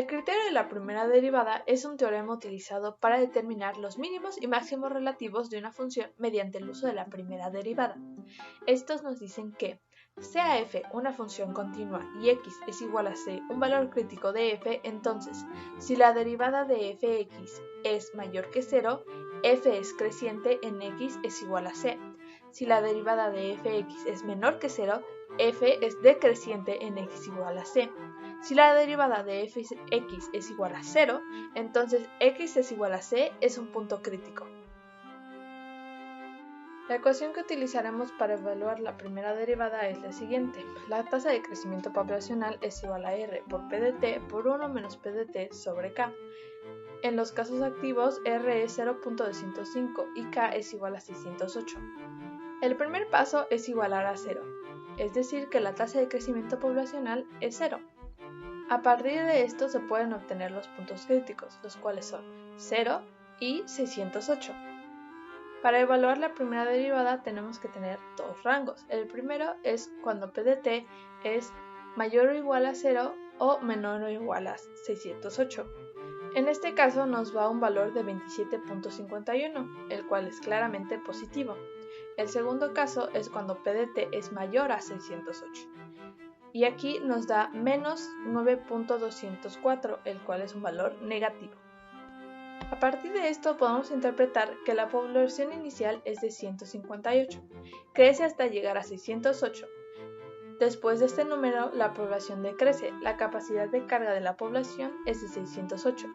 El criterio de la primera derivada es un teorema utilizado para determinar los mínimos y máximos relativos de una función mediante el uso de la primera derivada. Estos nos dicen que sea f una función continua y x es igual a c un valor crítico de f, entonces, si la derivada de fx es mayor que 0, f es creciente en x es igual a c. Si la derivada de fx es menor que 0, f es decreciente en x igual a c. Si la derivada de fx es igual a 0, entonces x es igual a c es un punto crítico. La ecuación que utilizaremos para evaluar la primera derivada es la siguiente. La tasa de crecimiento poblacional es igual a r por p de t por 1 menos p de t sobre k. En los casos activos, r es 0.205 y k es igual a 608. El primer paso es igualar a 0, es decir que la tasa de crecimiento poblacional es 0. A partir de esto se pueden obtener los puntos críticos, los cuales son 0 y 608. Para evaluar la primera derivada tenemos que tener dos rangos. El primero es cuando p de t es mayor o igual a 0 o menor o igual a 608. En este caso nos va un valor de 27.51, el cual es claramente positivo. El segundo caso es cuando p de t es mayor a 608. Y aquí nos da menos 9.204, el cual es un valor negativo. A partir de esto podemos interpretar que la población inicial es de 158, crece hasta llegar a 608. Después de este número, la población decrece, la capacidad de carga de la población es de 608.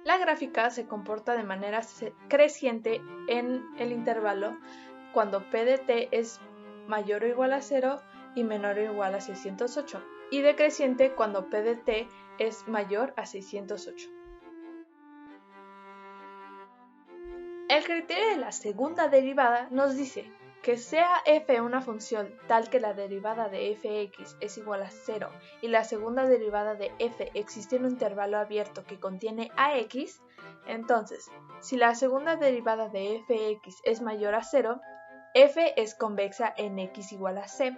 La gráfica se comporta de manera creciente en el intervalo cuando p de t es mayor o igual a 0 y menor o igual a 608, y decreciente cuando p de t es mayor a 608. El criterio de la segunda derivada nos dice que sea f una función tal que la derivada de fx es igual a 0 y la segunda derivada de f existe en un intervalo abierto que contiene ax, entonces, si la segunda derivada de fx es mayor a 0, f es convexa en x igual a c.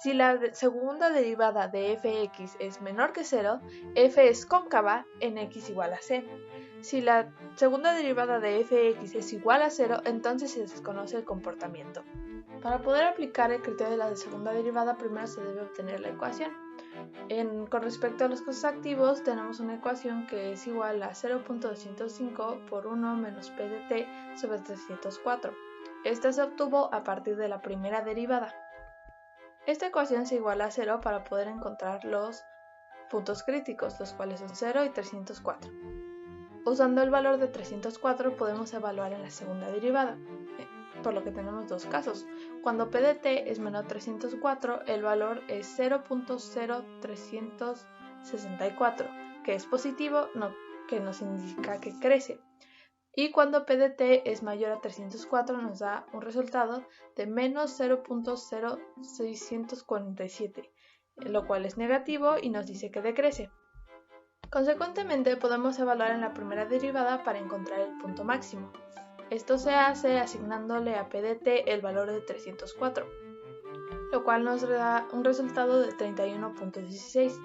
Si la segunda derivada de fx es menor que 0, f es cóncava en x igual a c. Si la segunda derivada de fx es igual a 0, entonces se desconoce el comportamiento. Para poder aplicar el criterio de la segunda derivada, primero se debe obtener la ecuación. Con respecto a los casos activos, tenemos una ecuación que es igual a 0.205 por 1 menos p de t sobre 304. Esta se obtuvo a partir de la primera derivada. Esta ecuación se iguala a 0 para poder encontrar los puntos críticos, los cuales son 0 y 304. Usando el valor de 304 podemos evaluar en la segunda derivada, por lo que tenemos dos casos. Cuando p de t es menor a 304, el valor es 0.0364, que es positivo, que nos indica que crece. Y cuando p de t es mayor a 304 nos da un resultado de menos 0.0647, lo cual es negativo y nos dice que decrece. Consecuentemente, podemos evaluar en la primera derivada para encontrar el punto máximo. Esto se hace asignándole a p de t el valor de 304, lo cual nos da un resultado de 31.16.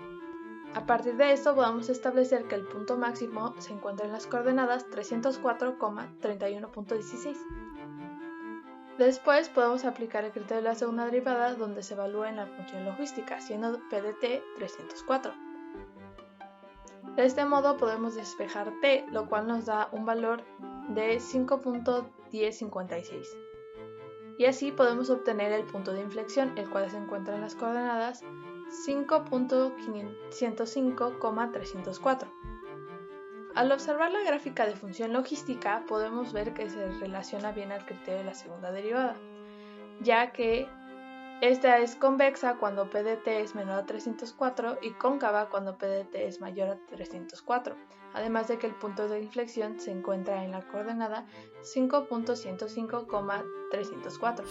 A partir de esto podemos establecer que el punto máximo se encuentra en las coordenadas 304,31.16. Después podemos aplicar el criterio de la segunda derivada donde se evalúa en la función logística, siendo p de t 304. De este modo podemos despejar t, lo cual nos da un valor de 5.1056. Y así podemos obtener el punto de inflexión, el cual se encuentra en las coordenadas 5.505,304. Al observar la gráfica de función logística, podemos ver que se relaciona bien al criterio de la segunda derivada, ya que esta es convexa cuando p de t es menor a 304 y cóncava cuando p de t es mayor a 304, además de que el punto de inflexión se encuentra en la coordenada 5.105,304.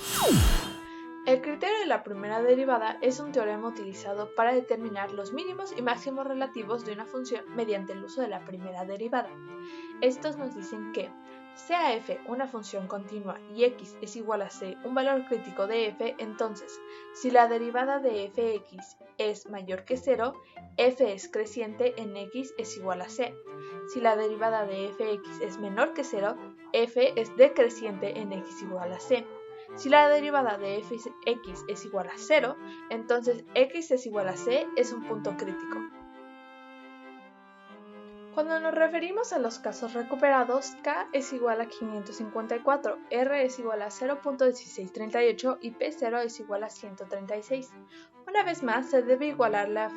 El criterio de la primera derivada es un teorema utilizado para determinar los mínimos y máximos relativos de una función mediante el uso de la primera derivada. Estos nos dicen que sea f una función continua y x es igual a c un valor crítico de f, entonces, si la derivada de fx es mayor que 0, f es creciente en x es igual a c. Si la derivada de fx es menor que 0, f es decreciente en x igual a c. Si la derivada de fx es igual a 0, entonces x es igual a c es un punto crítico. Cuando nos referimos a los casos recuperados, k es igual a 554, r es igual a 0.1638 y p0 es igual a 136. Una vez más, se debe igualar la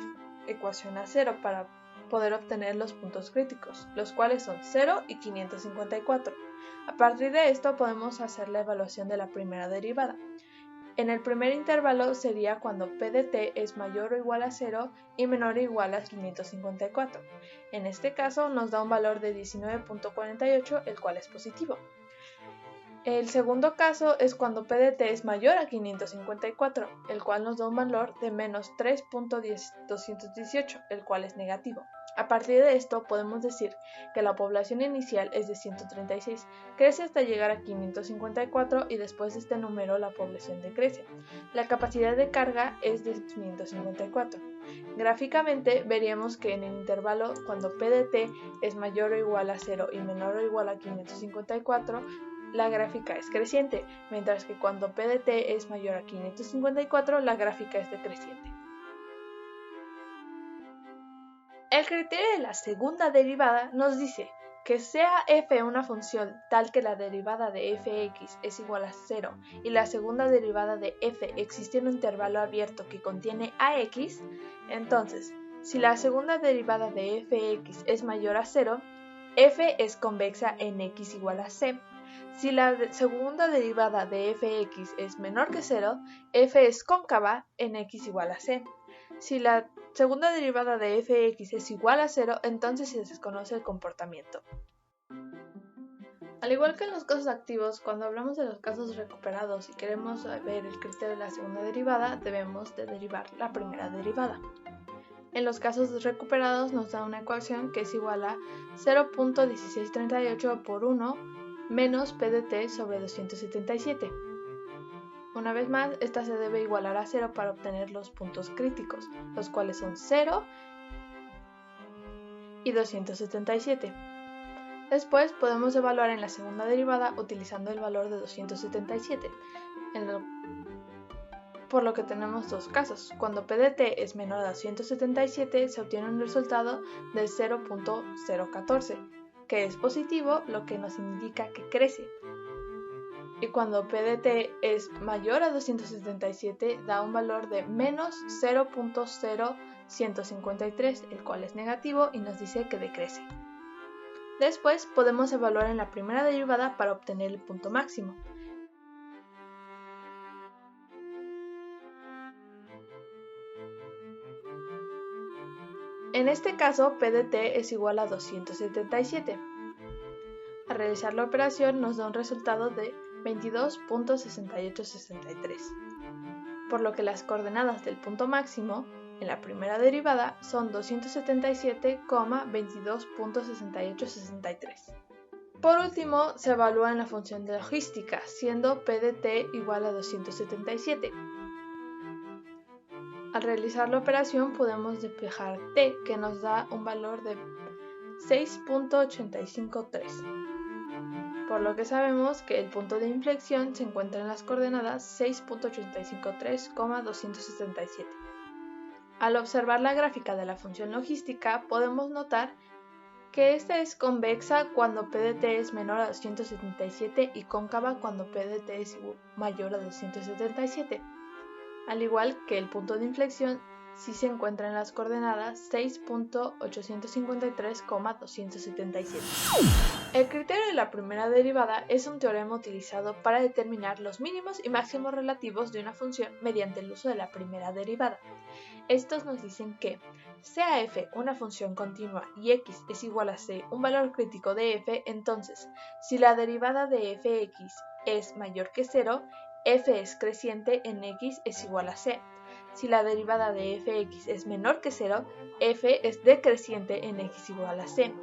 ecuación a 0 para poder obtener los puntos críticos, los cuales son 0 y 554. A partir de esto podemos hacer la evaluación de la primera derivada. En el primer intervalo sería cuando p de t es mayor o igual a 0 y menor o igual a 554. En este caso nos da un valor de 19.48, el cual es positivo. El segundo caso es cuando p de t es mayor a 554, el cual nos da un valor de menos 3.218, el cual es negativo. A partir de esto podemos decir que la población inicial es de 136, crece hasta llegar a 554 y después de este número la población decrece. La capacidad de carga es de 554. Gráficamente veríamos que en el intervalo cuando p de t es mayor o igual a 0 y menor o igual a 554, la gráfica es creciente, mientras que cuando p de t es mayor a 554, la gráfica es decreciente. El criterio de la segunda derivada nos dice que sea f una función tal que la derivada de fx es igual a 0 y la segunda derivada de f existe en un intervalo abierto que contiene ax, entonces, si la segunda derivada de fx es mayor a 0, f es convexa en x igual a c. Si la segunda derivada de fx es menor que 0, f es cóncava en x igual a c. Si la segunda derivada de fx es igual a 0, entonces se desconoce el comportamiento. Al igual que en los casos activos, cuando hablamos de los casos recuperados y queremos ver el criterio de la segunda derivada, debemos de derivar la primera derivada. En los casos recuperados nos da una ecuación que es igual a 0.1638 por 1 menos p de t sobre 277. Una vez más, esta se debe igualar a 0 para obtener los puntos críticos, los cuales son 0 y 277. Después podemos evaluar en la segunda derivada utilizando el valor de 277, por lo que tenemos dos casos. Cuando p de t es menor a 277 se obtiene un resultado de 0.014, que es positivo, lo que nos indica que crece. Y cuando p de t es mayor a 277 da un valor de menos 0.0153, el cual es negativo y nos dice que decrece. Después podemos evaluar en la primera derivada para obtener el punto máximo. En este caso, p de t es igual a 277. Al realizar la operación nos da un resultado de 22.6863, por lo que las coordenadas del punto máximo en la primera derivada son 277,22.6863. Por último, se evalúa en la función de logística, siendo p de t igual a 277. Al realizar la operación podemos despejar t, que nos da un valor de 6.853. Por lo que sabemos que el punto de inflexión se encuentra en las coordenadas 6.853,277. Al observar la gráfica de la función logística, podemos notar que esta es convexa cuando p de t es menor a 277 y cóncava cuando p de t es mayor a 277, al igual que el punto de inflexión sí se encuentra en las coordenadas 6.853,277. El criterio de la primera derivada es un teorema utilizado para determinar los mínimos y máximos relativos de una función mediante el uso de la primera derivada. Estos nos dicen que sea f una función continua y x es igual a c un valor crítico de f, entonces, si la derivada de fx es mayor que 0, f es creciente en x es igual a c. Si la derivada de fx es menor que 0, f es decreciente en x igual a c.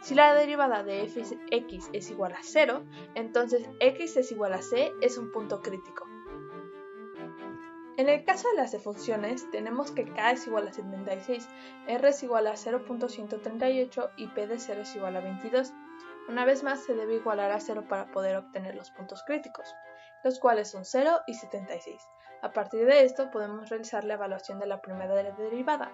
Si la derivada de fx es igual a 0, entonces x es igual a c es un punto crítico. En el caso de las funciones, tenemos que k es igual a 76, r es igual a 0.138 y p de 0 es igual a 22. Una vez más, se debe igualar a 0 para poder obtener los puntos críticos, los cuales son 0 y 76. A partir de esto, podemos realizar la evaluación de la primera derivada.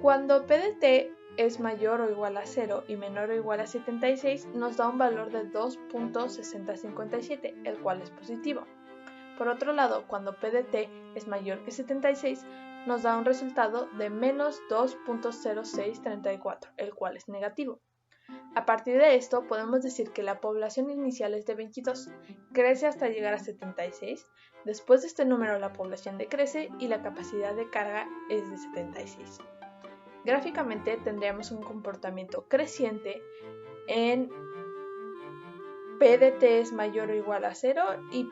Cuando p de t es mayor o igual a 0 y menor o igual a 76, nos da un valor de 2.6057, el cual es positivo. Por otro lado, cuando p de t es mayor que 76, nos da un resultado de menos 2.0634, el cual es negativo. A partir de esto, podemos decir que la población inicial es de 22, crece hasta llegar a 76, después de este número la población decrece y la capacidad de carga es de 76. Gráficamente tendríamos un comportamiento creciente en p de t es mayor o igual a 0 y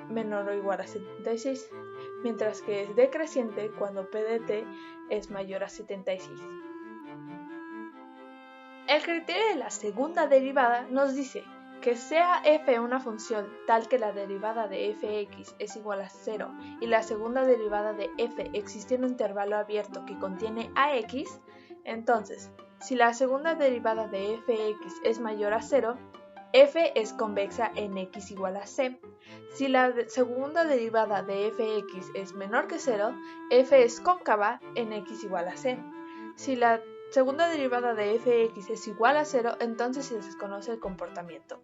menor o igual a 76, mientras que es decreciente cuando p de t es mayor a 76. El criterio de la segunda derivada nos dice que sea f una función tal que la derivada de fx es igual a 0 y la segunda derivada de f existe en un intervalo abierto que contiene ax, entonces, si la segunda derivada de fx es mayor a 0, f es convexa en x igual a c. Si la segunda derivada de fx es menor que 0, f es cóncava en x igual a c. Si la segunda derivada de fx es igual a 0, entonces se desconoce el comportamiento.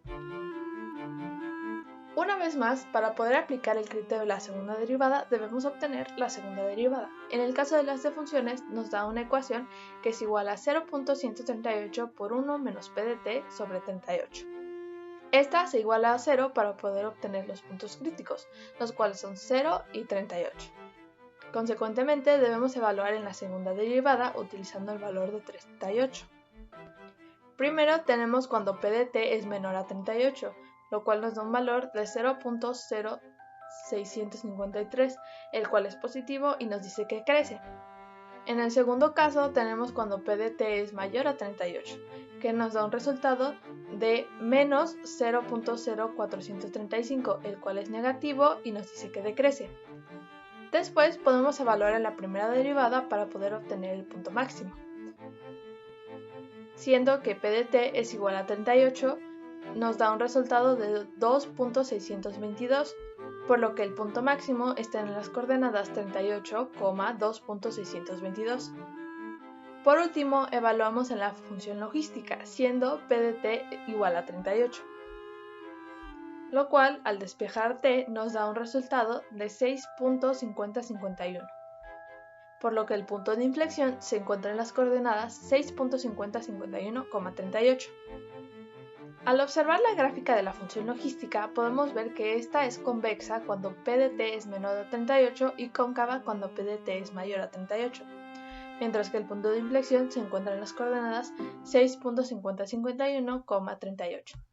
Una vez más, para poder aplicar el criterio de la segunda derivada, debemos obtener la segunda derivada. En el caso de las de funciones, nos da una ecuación que es igual a 0.138 por 1 menos p de t sobre 38. Esta se iguala a 0 para poder obtener los puntos críticos, los cuales son 0 y 38. Consecuentemente, debemos evaluar en la segunda derivada utilizando el valor de 38. Primero tenemos cuando p de t es menor a 38, lo cual nos da un valor de 0.0653, el cual es positivo y nos dice que crece. En el segundo caso tenemos cuando p de t es mayor a 38, que nos da un resultado de menos 0.0435, el cual es negativo y nos dice que decrece. Después podemos evaluar en la primera derivada para poder obtener el punto máximo. Siendo que p de t es igual a 38, nos da un resultado de 2.622, por lo que el punto máximo está en las coordenadas 38,2.622. Por último, evaluamos en la función logística, siendo p de t igual a 38. Lo cual, al despejar t, nos da un resultado de 6.5051, por lo que el punto de inflexión se encuentra en las coordenadas 6.5051,38. Al observar la gráfica de la función logística, podemos ver que esta es convexa cuando p de t es menor a 38 y cóncava cuando p de t es mayor a 38, mientras que el punto de inflexión se encuentra en las coordenadas 6.5051,38.